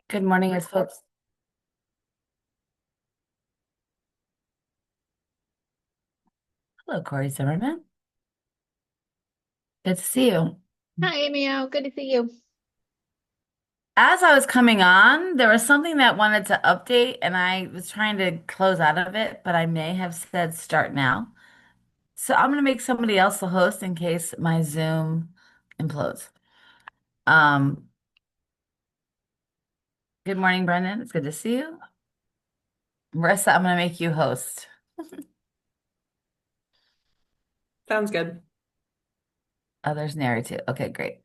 Good morning, as folks. Hello, Corey Zimmerman. Good to see you. Hi, Emil. Good to see you. As I was coming on, there was something that wanted to update, and I was trying to close out of it, but I may have said start now. So I'm going to make somebody else the host in case my Zoom implodes. Um, Good morning, Brendan. It's good to see you. Marissa, I'm going to make you host. Sounds good. Oh, there's Neri too. Okay, great.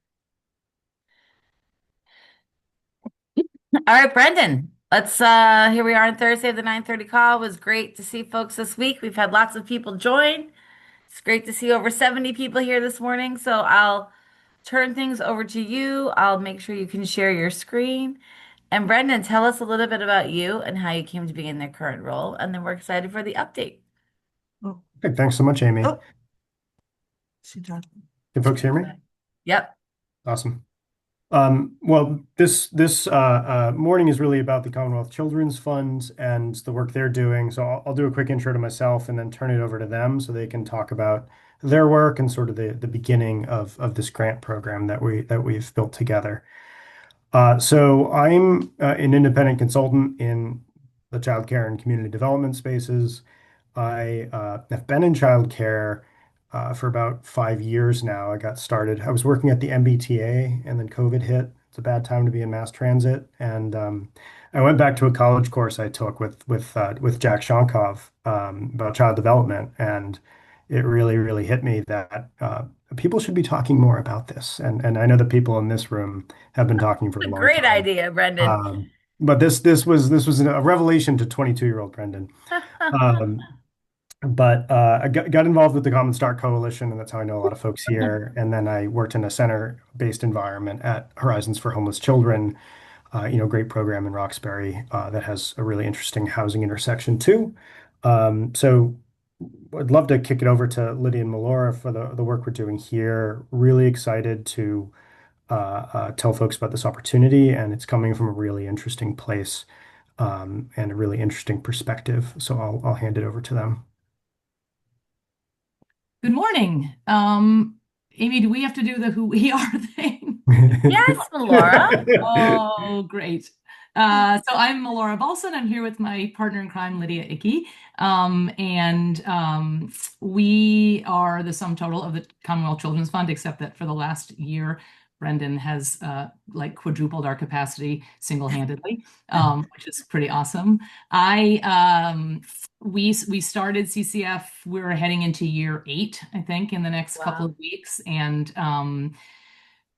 All right, Brendan. Let's here we are on Thursday, the 9:30 call. It was great to see folks this week. We've had lots of people join. It's great to see over 70 people here this morning. So I'll turn things over to you. I'll make sure you can share your screen. And Brendan, tell us a little bit about you and how you came to be in their current role. And then we're excited for the update. Oh, Good. Thanks so much, Amy. oh, she dropped. Can folks hear me? Yep. Awesome. Well, this morning is really about the Commonwealth Children's Fund and the work they're doing. So I'll do a quick intro to myself and then turn it over to them so they can talk about their work and sort of the beginning of this grant program that we've built together. So I'm an independent consultant in the childcare and community development spaces. I have been in childcare for about 5 years now. I was working at the MBTA and then COVID hit. It's a bad time to be in mass transit. And I went back to a college course I took with Jack Shonkov about child development. And it really, really hit me that people should be talking more about this. And I know the people in this room have been talking for a A long great time. idea, Brendan. But this was a revelation to 22-year-old Brendan. Um, but I got involved with the Common Start Coalition, and that's how I know a lot of folks here. And then I worked in a center-based environment at Horizons for Homeless Children, great program in Roxbury that has a really interesting housing intersection too. So I'd love to kick it over to Lydia and Melora for the work we're doing here. Really excited to tell folks about this opportunity, and it's coming from a really interesting place and a really interesting perspective. So I'll hand it over to them. Good morning. Amy, do we have to do the who we are thing? Yes, Melora. Oh, great. So I'm Melora Balson. I'm here with my partner in crime, Lydia Icky. And we are the sum total of the Commonwealth Children's Fund, except that for the last year, Brendan has like quadrupled our capacity single-handedly, which is pretty awesome. I we started CCF. We're heading into year 8, I think, in the next couple Wow. of weeks, and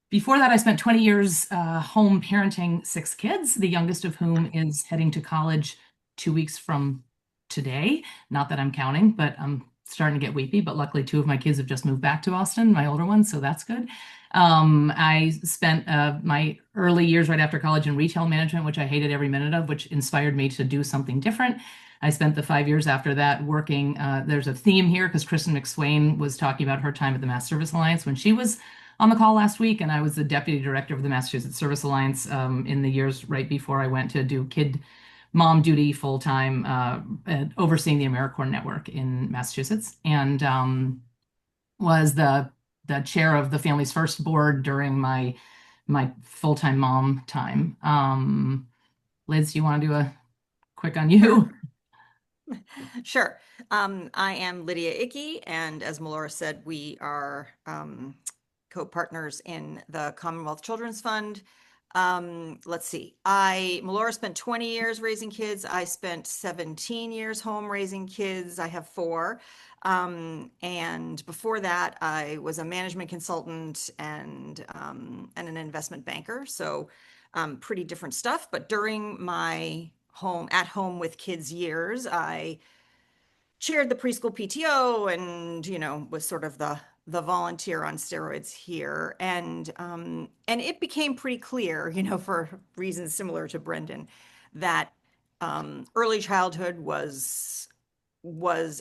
before that, I spent 20 years home parenting 6 kids, the youngest of whom is heading to college 2 weeks from today. Not that I'm counting, but I'm starting to get weepy. But luckily, 2 of my kids have just moved back to Austin, my older ones, so that's good. I spent my early years right after college in retail management, which I hated every minute of, which inspired me to do something different. I spent the 5 years after that working. There's a theme here because Kristen McSwain was talking about her time at the Mass Service Alliance when she was on the call last week, and I was the deputy director of the Massachusetts Service Alliance in the years right before I went to do kid mom duty full time, overseeing the AmeriCorps network in Massachusetts, and was the chair of the Families First board during my full time mom time. Liz, do you want to do a quick on Sure. you? Sure. I am Lydia Icky, and as Melora said, we are co-partners in the Commonwealth Children's Fund. Let's see. Melora spent 20 years raising kids. I spent 17 years home raising kids. I have 4. And before that, I was a management consultant and an investment banker. So pretty different stuff. But during my at home with kids years, I chaired the preschool PTO and, was sort of the volunteer on steroids here. And it became pretty clear, for reasons similar to Brendan, that early childhood was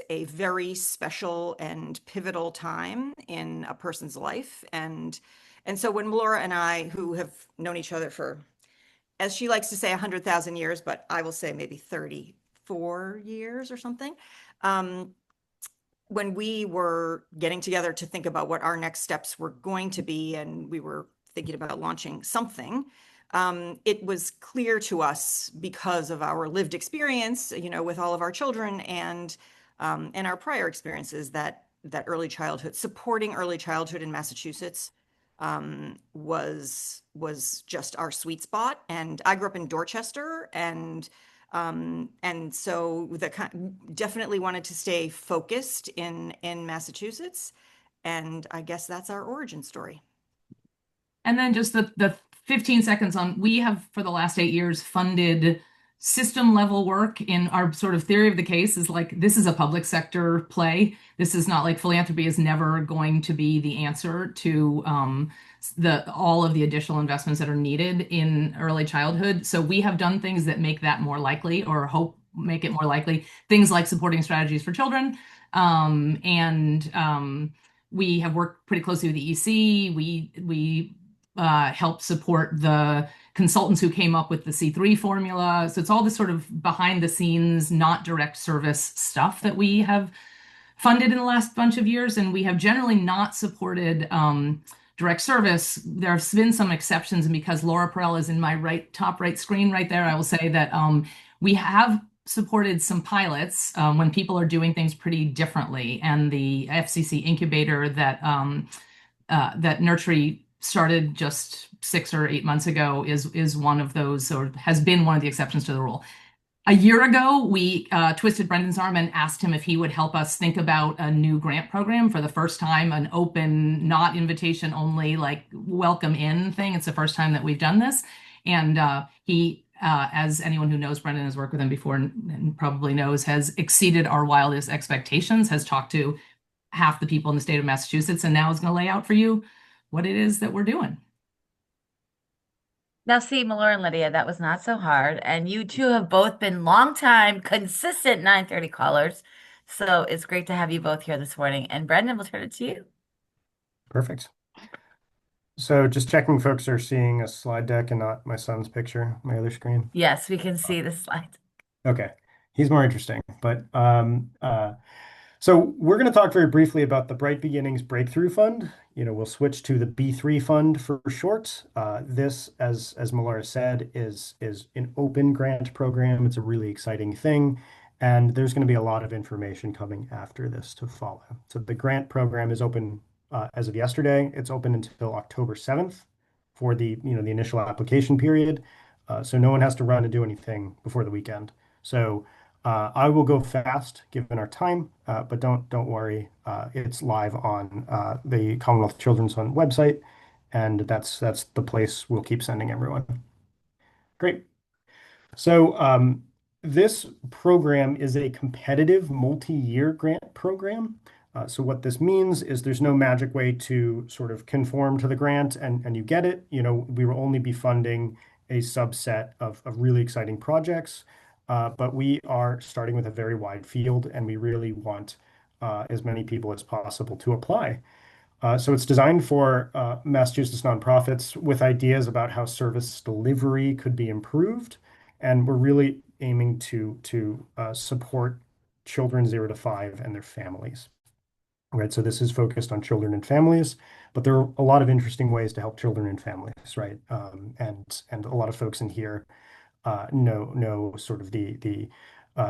a very special and pivotal time in a person's life. And so when Melora and I, who have known each other for as she likes to say, 100,000 years, but I will say maybe 34 years or something. When we were getting together to think about what our next steps were going to be, and we were thinking about launching something, it was clear to us because of our lived experience, with all of our children and our prior experiences that early childhood, supporting early childhood in Massachusetts, was just our sweet spot. And I grew up in Dorchester, and so definitely wanted to stay focused in Massachusetts. And I guess that's our origin story. And then just the 15 seconds on, we have for the last 8 years funded system level work in our sort of theory of the case is like, this is a public sector play. This is not like philanthropy is never going to be the answer to all of the additional investments that are needed in early childhood. So we have done things that make that more likely or hope make it more likely. Things like supporting strategies for children. And we have worked pretty closely with the EC. We help support the consultants who came up with the C3 formula. So it's all this sort of behind the scenes, not direct service stuff that we have funded in the last bunch of years. And we have generally not supported direct service. There have been some exceptions. And because Laura Perel is in my top right screen right there, I will say that we have supported some pilots when people are doing things pretty differently. And the FCC incubator that Nurtury started just 6 or 8 months ago is one of those, or has been one of the exceptions to the rule. A year ago, we twisted Brendan's arm and asked him if he would help us think about a new grant program for the first time, an open, not invitation only, like welcome in thing. It's the first time that we've done this. And he, as anyone who knows Brendan has worked with him before and probably knows, has exceeded our wildest expectations, has talked to half the people in the state of Massachusetts, and now is going to lay out for you what it is that we're doing. Now, see, Malora and Lydia, that was not so hard. And you two have both been longtime, consistent 9:30 callers. So it's great to have you both here this morning. And Brendan, we'll turn it to you. Perfect. So just checking folks are seeing a slide deck and not my son's picture, my other screen. Yes, we can see the slide. Okay. He's more interesting, but so we're going to talk very briefly about the Bright Beginnings Breakthrough Fund. We'll switch to the B3 fund for short. This, as Melora said, is an open grant program. It's a really exciting thing, and there's going to be a lot of information coming after this to follow. So the grant program is open as of yesterday. It's open until October 7th for the initial application period. So no one has to run and do anything before the weekend. So I will go fast given our time, but don't worry. It's live on the Commonwealth Children's Fund website, and that's the place we'll keep sending everyone. Great. So this program is a competitive multi-year grant program. So what this means is there's no magic way to sort of conform to the grant and you get it. We will only be funding a subset of really exciting projects. But we are starting with a very wide field, and we really want as many people as possible to apply. So it's designed for Massachusetts nonprofits with ideas about how service delivery could be improved, and we're really aiming to support children 0 to 5 and their families. Right, so this is focused on children and families, but there are a lot of interesting ways to help children and families, right? And a lot of folks in here know sort of the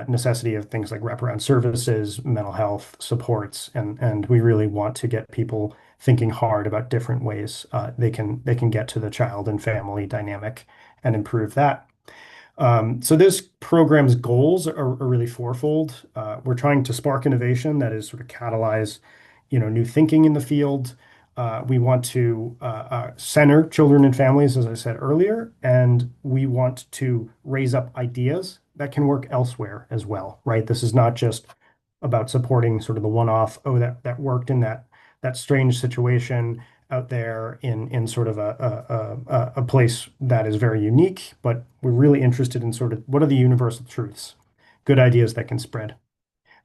necessity of things like wraparound services, mental health supports, and we really want to get people thinking hard about different ways they can get to the child and family dynamic and improve that. So this program's goals are really fourfold. We're trying to spark innovation, that is sort of catalyze, new thinking in the field. We want to center children and families, as I said earlier, and we want to raise up ideas that can work elsewhere as well, right? This is not just about supporting sort of the one-off, that worked in that strange situation out there in sort of a place that is very unique, but we're really interested in sort of what are the universal truths, good ideas that can spread.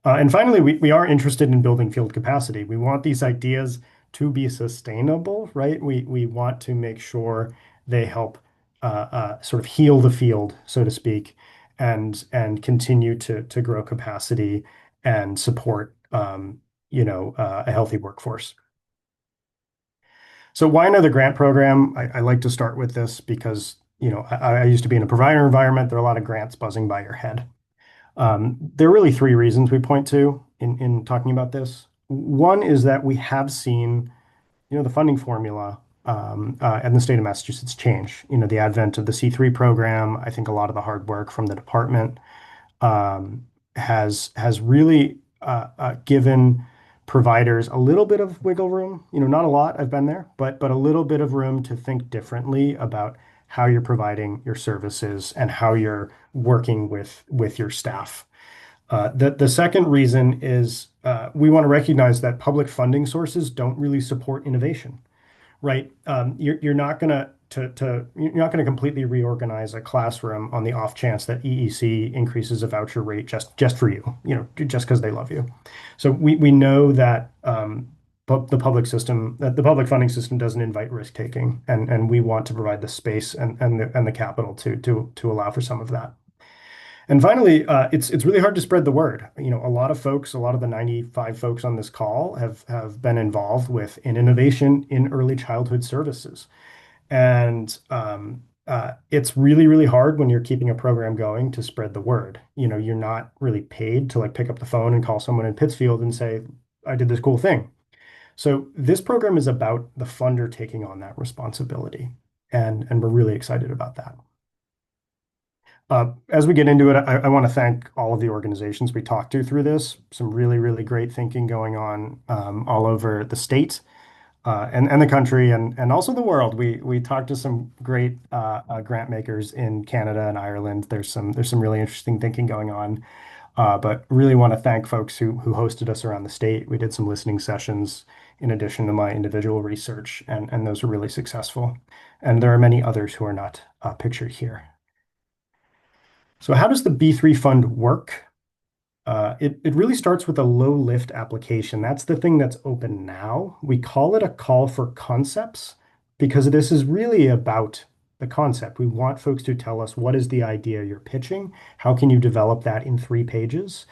And finally, we are interested in building field capacity. We want these ideas to be sustainable, right? We want to make sure they help sort of heal the field, so to speak, and continue to grow capacity and support a healthy workforce. So why another grant program? I like to start with this because I used to be in a provider environment. There are a lot of grants buzzing by your head. There are really three reasons we point to in talking about this. One is that we have seen, the funding formula in the state of Massachusetts change. The advent of the C3 program. I think a lot of the hard work from the department has really given providers a little bit of wiggle room. Not a lot, I've been there, but a little bit of room to think differently about how you're providing your services and how you're working with your staff. The second reason is we want to recognize that public funding sources don't really support innovation, right? You're not gonna completely reorganize a classroom on the off chance that EEC increases a voucher rate just for you, just because they love you. So we know that the public funding system doesn't invite risk taking, and we want to provide the space and the capital to allow for some of that. And finally, it's really hard to spread the word. A lot of folks, a lot of the 95 folks on this call have been involved with an innovation in early childhood services. And it's really, really hard when you're keeping a program going to spread the word. You're not really paid to like pick up the phone and call someone in Pittsfield and say, I did this cool thing. So this program is about the funder taking on that responsibility. And we're really excited about that. As we get into it, I want to thank all of the organizations we talked to through this. Some really, really great thinking going on all over the state and the country and also the world. We talked to some great grant makers in Canada and Ireland. There's some really interesting thinking going on. But really want to thank folks who hosted us around the state. We did some listening sessions in addition to my individual research, and those were really successful. And there are many others who are not pictured here. So how does the B3 fund work? It really starts with a low lift application. That's the thing that's open now. We call it a call for concepts because this is really about the concept. We want folks to tell us what is the idea you're pitching. How can you develop that in 3 pages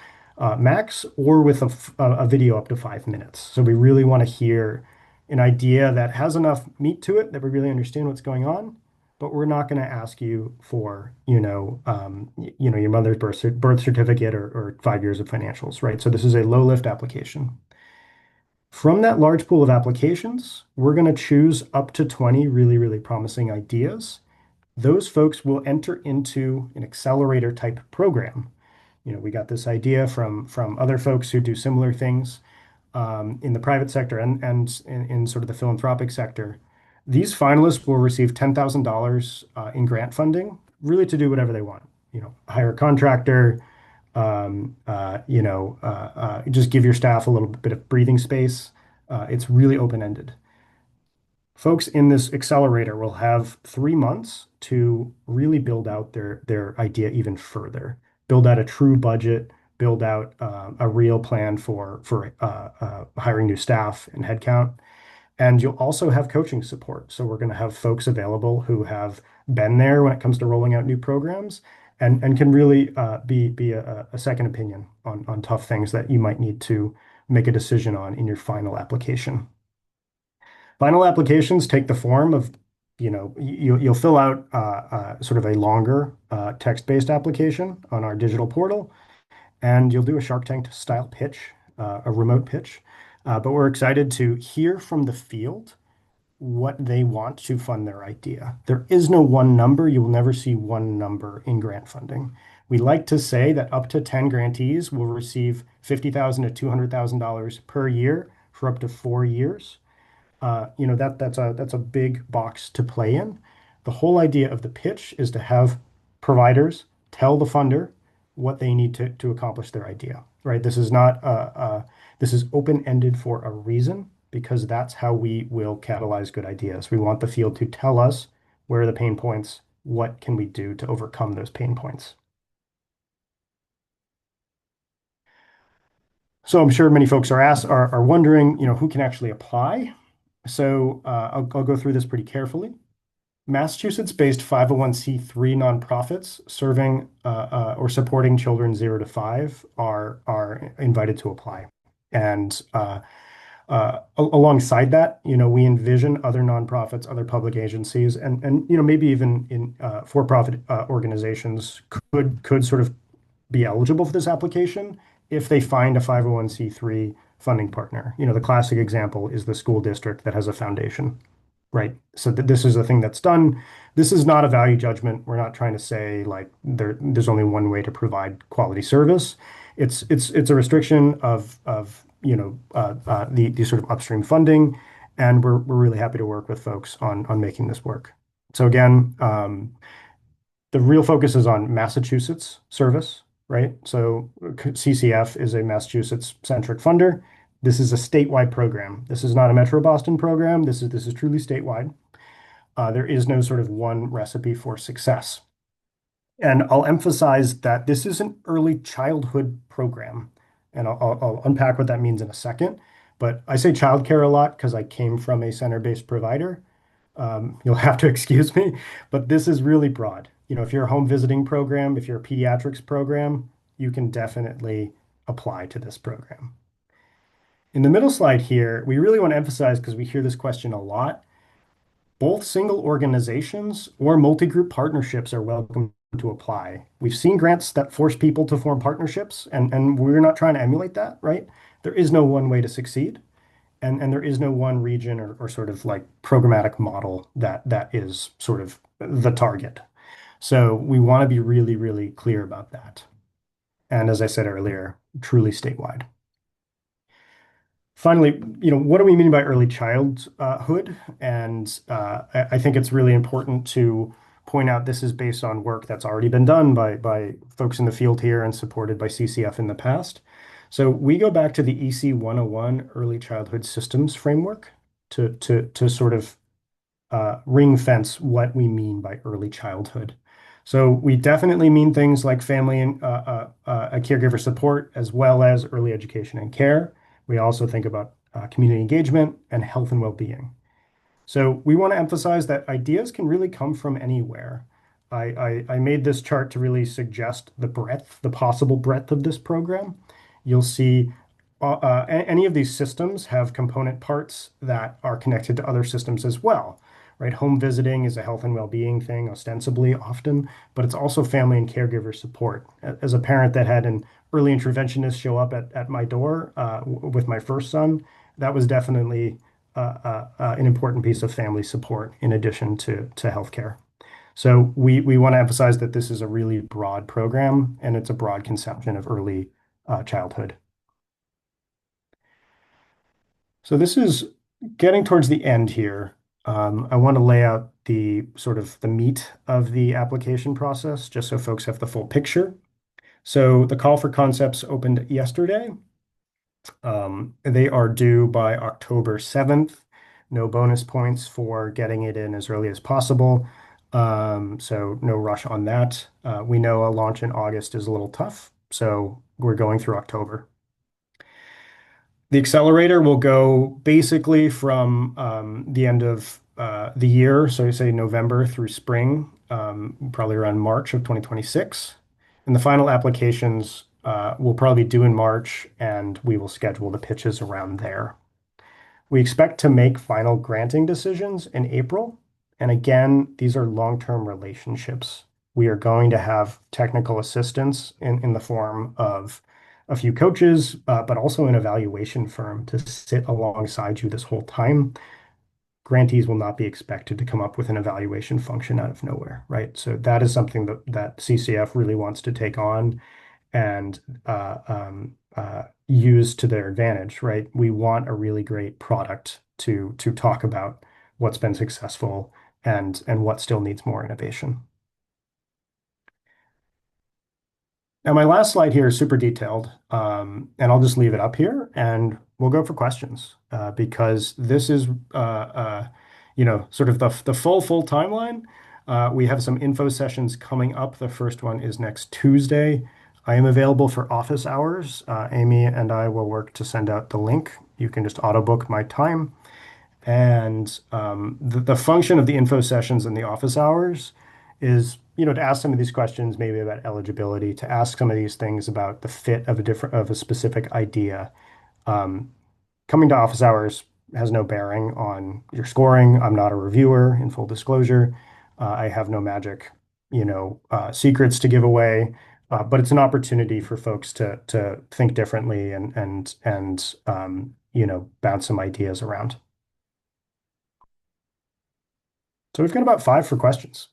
max or with a video up to 5 minutes? So we really want to hear an idea that has enough meat to it that we really understand what's going on, but we're not going to ask you for, your mother's birth certificate or 5 years of financials, right? So this is a low lift application. From that large pool of applications, we're going to choose up to 20 really, really promising ideas. Those folks will enter into an accelerator type program. We got this idea from other folks who do similar things in the private sector and in sort of the philanthropic sector. These finalists will receive $10,000 in grant funding, really to do whatever they want. Hire a contractor, just give your staff a little bit of breathing space. It's really open-ended. Folks in this accelerator will have 3 months to really build out their idea even further, build out a true budget, build out a real plan for hiring new staff and headcount. And you'll also have coaching support. So we're going to have folks available who have been there when it comes to rolling out new programs and can really be a second opinion on tough things that you might need to make a decision on in your final application. Final applications take the form of, you'll fill out sort of a longer text-based application on our digital portal, and you'll do a Shark Tank style pitch, a remote pitch. But we're excited to hear from the field what they want to fund their idea. There is no one number. You will never see one number in grant funding. We like to say that up to 10 grantees will receive $50,000 to $200,000 per year for up to 4 years. That's a big box to play in. The whole idea of the pitch is to have providers tell the funder what they need to accomplish their idea, right? This is not this is open-ended for a reason because that's how we will catalyze good ideas. We want the field to tell us where are the pain points, what can we do to overcome those pain points. So I'm sure many folks are wondering, who can actually apply. So I'll go through this pretty carefully. Massachusetts-based 501(c)(3) nonprofits serving or supporting children 0 to 5 are invited to apply. And alongside that, we envision other nonprofits, other public agencies, and maybe even in for-profit organizations could sort of be eligible for this application if they find a 501(c)(3) funding partner. The classic example is the school district that has a foundation, right? So this is a thing that's done. This is not a value judgment. We're not trying to say like there's only one way to provide quality service. It's a restriction of the sort of upstream funding, and we're really happy to work with folks on making this work. So again, the real focus is on Massachusetts service, right? So CCF is a Massachusetts-centric funder. This is a statewide program. This is not a Metro Boston program. This is truly statewide. There is no sort of one recipe for success. And I'll emphasize that this is an early childhood program. And I'll unpack what that means in a second. But I say childcare a lot because I came from a center-based provider. You'll have to excuse me, but this is really broad. If you're a home visiting program, if you're a pediatrics program, you can definitely apply to this program. In the middle slide here, we really want to emphasize, because we hear this question a lot, both single organizations or multi-group partnerships are welcome to apply. We've seen grants that force people to form partnerships, and we're not trying to emulate that, right? There is no one way to succeed, and there is no one region or sort of like programmatic model that is sort of the target. So we want to be really, really clear about that. And as I said earlier, truly statewide. Finally, what do we mean by early childhood? And I think it's really important to point out this is based on work that's already been done by folks in the field here and supported by CCF in the past. So we go back to the EC 101 Early Childhood Systems Framework to sort of ring fence what we mean by early childhood. So we definitely mean things like family and a caregiver support, as well as early education and care. We also think about community engagement and health and well-being. So we want to emphasize that ideas can really come from anywhere. I made this chart to really suggest the possible breadth of this program. You'll see any of these systems have component parts that are connected to other systems as well, right? Home visiting is a health and well-being thing, ostensibly often, but it's also family and caregiver support. As a parent that had an early interventionist show up at my door with my first son, that was definitely an important piece of family support in addition to healthcare. So we want to emphasize that this is a really broad program, and it's a broad conception of early childhood. So this is getting towards the end here. I want to lay out the sort of the meat of the application process, just so folks have the full picture. So the call for concepts opened yesterday. They are due by October 7th. No bonus points for getting it in as early as possible. So no rush on that. We know a launch in August is a little tough, so we're going through October. The accelerator will go basically from the end of the year, so you say November through spring, probably around March of 2026. And the final applications will probably be due in March, and we will schedule the pitches around there. We expect to make final granting decisions in April. And again, these are long-term relationships. We are going to have technical assistance in the form of a few coaches, but also an evaluation firm to sit alongside you this whole time. Grantees will not be expected to come up with an evaluation function out of nowhere, right? So that is something that CCF really wants to take on and use to their advantage, right? We want a really great product to talk about what's been successful and what still needs more innovation. Now, my last slide here is super detailed, and I'll just leave it up here, and we'll go for questions because this is, sort of the full timeline. We have some info sessions coming up. The first one is next Tuesday. I am available for office hours. Amy and I will work to send out the link. You can just auto book my time. And the function of the info sessions and the office hours is, to ask some of these questions, maybe about eligibility, to ask some of these things about the fit of a specific idea. Um, Coming to office hours has no bearing on your scoring. I'm not a reviewer, in full disclosure. I have no magic, secrets to give away. But it's an opportunity for folks to think differently and bounce some ideas around. So we've got about 5 for questions.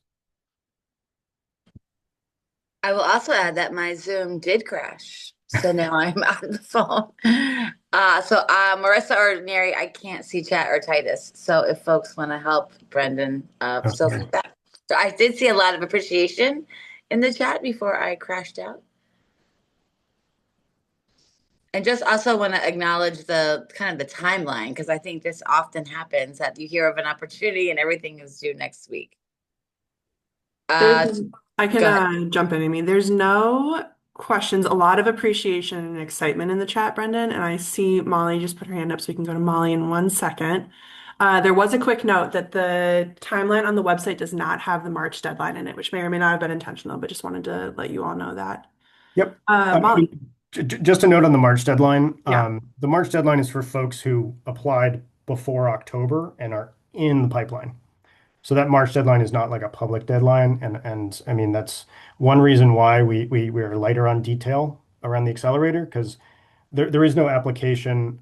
I will also add that my Zoom did crash. So now I'm on the phone. Marissa or Neri, I can't see chat or Titus. So if folks want to help Brendan, still Okay. feedback. So I did see a lot of appreciation in the chat before I crashed out. And just also want to acknowledge the kind of the timeline, because I think this often happens that you hear of an opportunity and everything is due next week. There's, Uh, I Go ahead. can jump in, Amy. There's no questions, a lot of appreciation and excitement in the chat, Brendan. And I see Molly just put her hand up, so we can go to Molly in 1 second. There was a quick note that the timeline on the website does not have the March deadline in it, which may or may not have been intentional, but just wanted to let you all know that. Yep. Molly. Just a note on the March deadline. Yeah. The March deadline is for folks who applied before October and are in the pipeline. So that March deadline is not like a public deadline, and I mean that's one reason why we're lighter on detail around the accelerator, because there is no application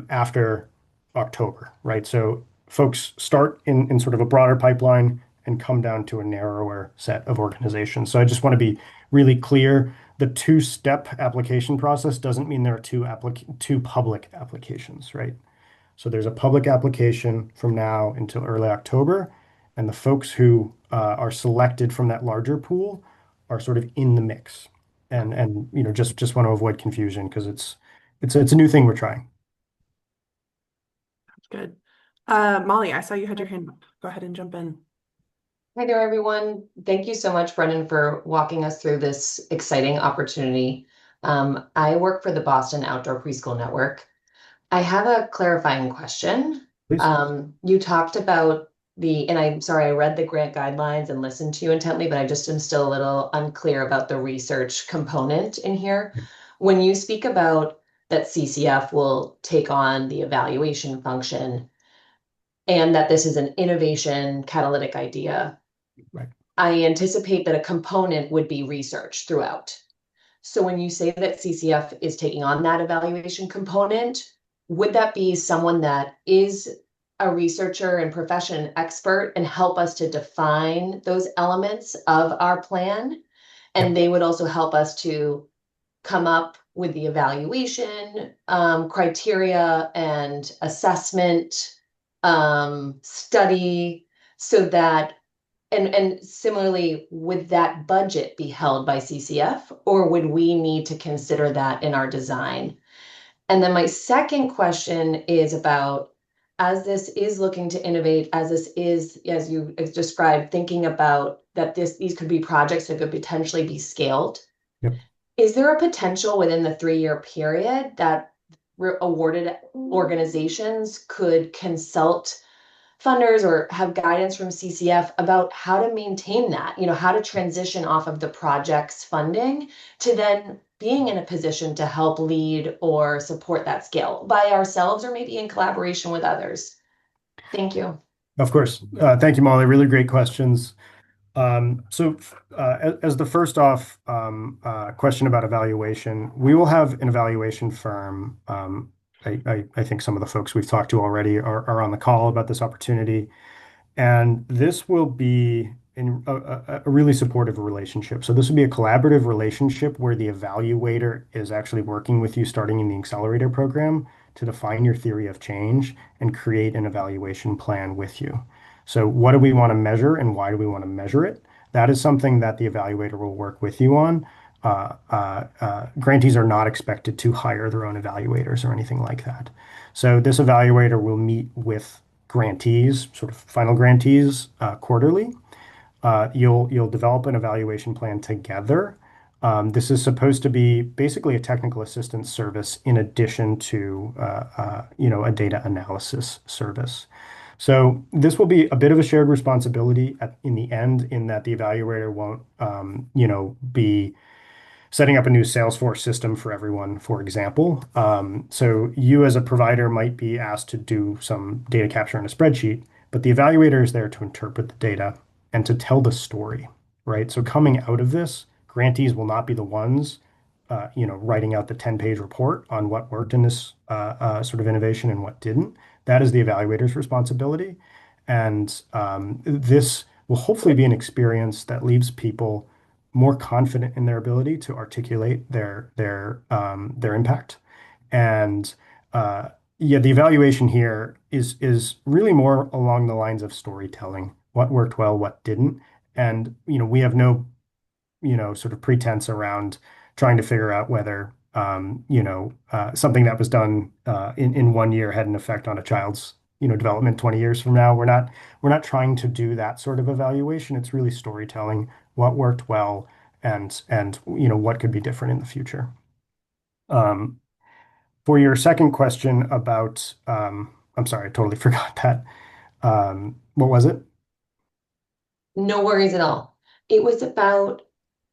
after October, right? So folks start in sort of a broader pipeline and come down to a narrower set of organizations. So I just want to be really clear. The two-step application process doesn't mean there are two public applications, right? So there's a public application from now until early October, and the folks who are selected from that larger pool are sort of in the mix. And just want to avoid confusion because it's a new thing we're trying. Good. Molly, I saw you had your hand up. Go ahead and jump in. Hi there, everyone. Thank you so much, Brendan, for walking us through this exciting opportunity. I work for the Boston Outdoor Preschool Network. I have a clarifying question. Please. You talked about and I'm sorry, I read the grant guidelines and listened to you intently, but I just am still a little unclear about the research component in here. When you speak about that CCF will take on the evaluation function and that this is an innovation catalytic idea, Right. I anticipate that a component would be research throughout. So when you say that CCF is taking on that evaluation component, would that be someone that is a researcher and profession expert and help us to define those elements of our plan? And Yep. they would also help us to come up with the evaluation criteria and assessment study, so that and similarly, would that budget be held by CCF, or would we need to consider that in our design? And then my second question is about, as this is looking to innovate, as this is, as you described, thinking about that these could be projects that could potentially be scaled. Yep. Is there a potential within the 3-year period that awarded organizations could consult funders or have guidance from CCF about how to maintain that, how to transition off of the project's funding to then being in a position to help lead or support that scale by ourselves or maybe in collaboration with others? Thank you. Of course. Thank you, Molly. Really great questions. As the first off question about evaluation, we will have an evaluation firm. I think some of the folks we've talked to already are on the call about this opportunity. And this will be in a really supportive relationship. So this will be a collaborative relationship where the evaluator is actually working with you starting in the accelerator program to define your theory of change and create an evaluation plan with you. So what do we want to measure and why do we want to measure it? That is something that the evaluator will work with you on. Grantees are not expected to hire their own evaluators or anything like that. So this evaluator will meet with grantees, sort of final grantees, quarterly. You'll develop an evaluation plan together. This is supposed to be basically a technical assistance service in addition to a data analysis service. So this will be a bit of a shared responsibility in the end, in that the evaluator won't, be setting up a new Salesforce system for everyone, for example. So you as a provider might be asked to do some data capture in a spreadsheet, but the evaluator is there to interpret the data and to tell the story, right? So coming out of this, grantees will not be the ones, writing out the 10-page report on what worked in this sort of innovation and what didn't. That is the evaluator's responsibility. And this will hopefully be an experience that leaves people more confident in their ability to articulate their impact. And yeah, the evaluation here is really more along the lines of storytelling. What worked well, what didn't. And we have no sort of pretense around trying to figure out whether something that was done in 1 year had an effect on a child's development 20 years from now. We're not trying to do that sort of evaluation. It's really storytelling, what worked well, and what could be different in the future. Um, for your second question about, I'm sorry, I totally forgot that. What was it? No worries at all. It was about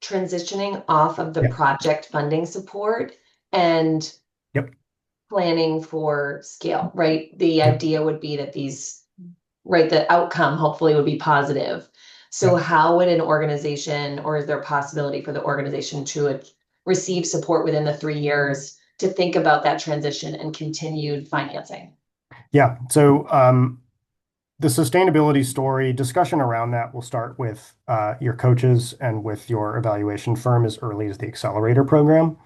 transitioning off of the Yeah. project funding support and Yep. planning for scale, right? The Yep. idea would be that right, the outcome hopefully would be positive. So Yep. how would an organization, or is there a possibility for the organization to receive support within the 3 years to think about that transition and continued financing? Yeah. So the sustainability story discussion around that will start with your coaches and with your evaluation firm as early as the accelerator program.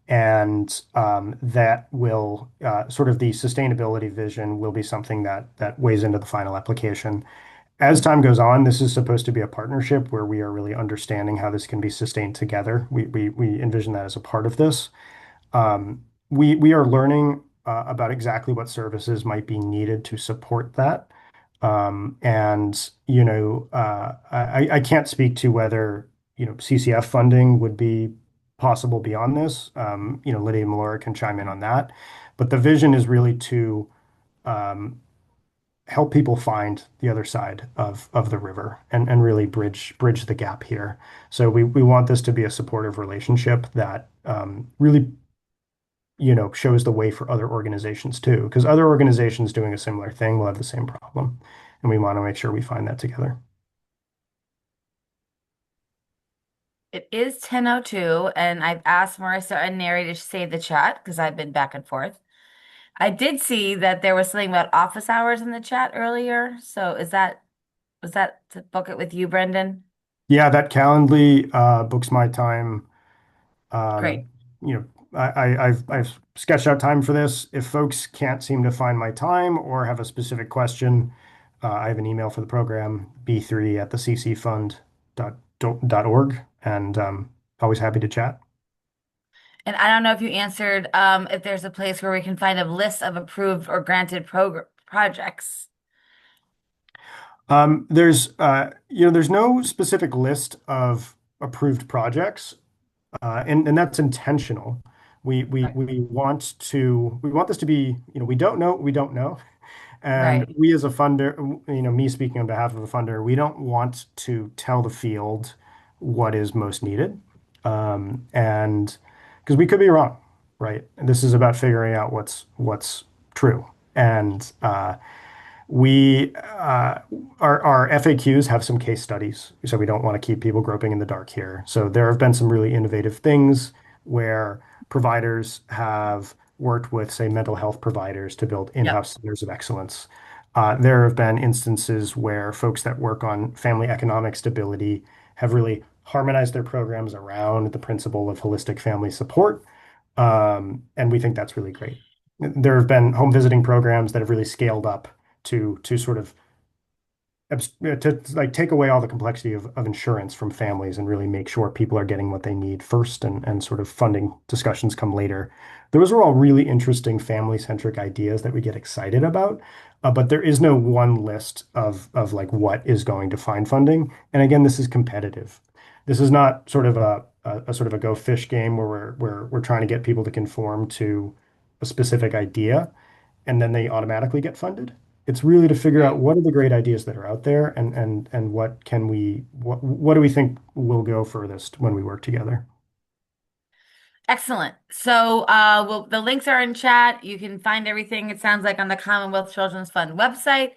And that will sort of the sustainability vision will be something that weighs into the final application. As time goes on, this is supposed to be a partnership where we are really understanding how this can be sustained together. We envision that as a part of this. We are learning about exactly what services might be needed to support that. And I can't speak to whether CCF funding would be possible beyond this. Lydia and Melora can chime in on that. But the vision is really to um, help people find the other side of the river and really bridge the gap here. So we want this to be a supportive relationship that really shows the way for other organizations too, because other organizations doing a similar thing will have the same problem, and we want to make sure we find that together. It is 10:02, and I've asked Marissa and Neri to save the chat because I've been back and forth. I did see that there was something about office hours in the chat earlier. So was that to book it with you, Brendan? Yeah, that Calendly books my time. Great. Um, you know, I've sketched out time for this. If folks can't seem to find my time or have a specific question, I have an email for the program, b3 at the ccfund.org, and always happy to chat. And I don't know if you answered if there's a place where we can find a list of approved or granted projects. There's no specific list of approved projects, and that's intentional. Right. We want this to be, we don't know, we don't know. And Right. we as a funder, me speaking on behalf of a funder, we don't want to tell the field what is most needed. And because we could be wrong, right? And this is about figuring out what's true. And we our FAQs have some case studies, so we don't want to keep people groping in the dark here. So there have been some really innovative things where providers have worked with, say, mental health providers to build Yep. in-house centers of excellence. There have been instances where folks that work on family economic stability have really harmonized their programs around the principle of holistic family support. And we think that's really great. There have been home visiting programs that have really scaled up to sort of to like take away all the complexity of insurance from families and really make sure people are getting what they need first, and sort of funding discussions come later. Those are all really interesting family-centric ideas that we get excited about. But there is no one list of like what is going to find funding. And again, this is competitive. This is not sort of a sort of a go fish game where we're trying to get people to conform to a specific idea and then they automatically get funded. it's really to figure out Great. what are the great ideas that are out there and what do we think will go furthest when we work together. Excellent. So, the links are in chat. You can find everything, it sounds like, on the Commonwealth Children's Fund website.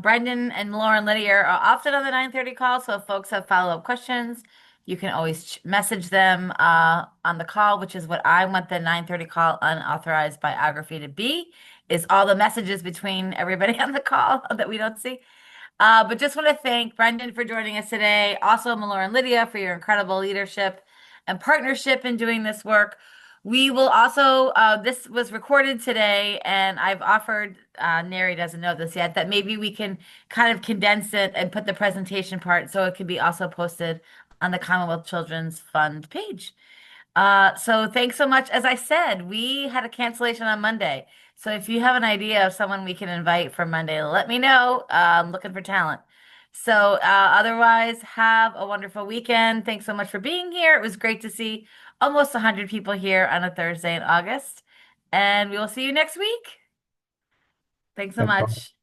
Brendan and Laura and Lydia are often on the 9:30 call, so if folks have follow-up questions, you can always message them on the call, which is what I want the 9:30 call unauthorized biography to be, is all the messages between everybody on the call that we don't see. But just want to thank Brendan for joining us today. Also, Malora and Lydia for your incredible leadership and partnership in doing this work. We will also, this was recorded today, and I've offered, Neri doesn't know this yet, that maybe we can kind of condense it and put the presentation part so it can be also posted on the Commonwealth Children's Fund page. So thanks so much. As I said, we had a cancellation on Monday. So if you have an idea of someone we can invite for Monday, let me know. I'm looking for talent. So otherwise, have a wonderful weekend. Thanks so much for being here. It was great to see almost 100 people here on a Thursday in August. And we will see you next week. Thanks so Thanks, all. much.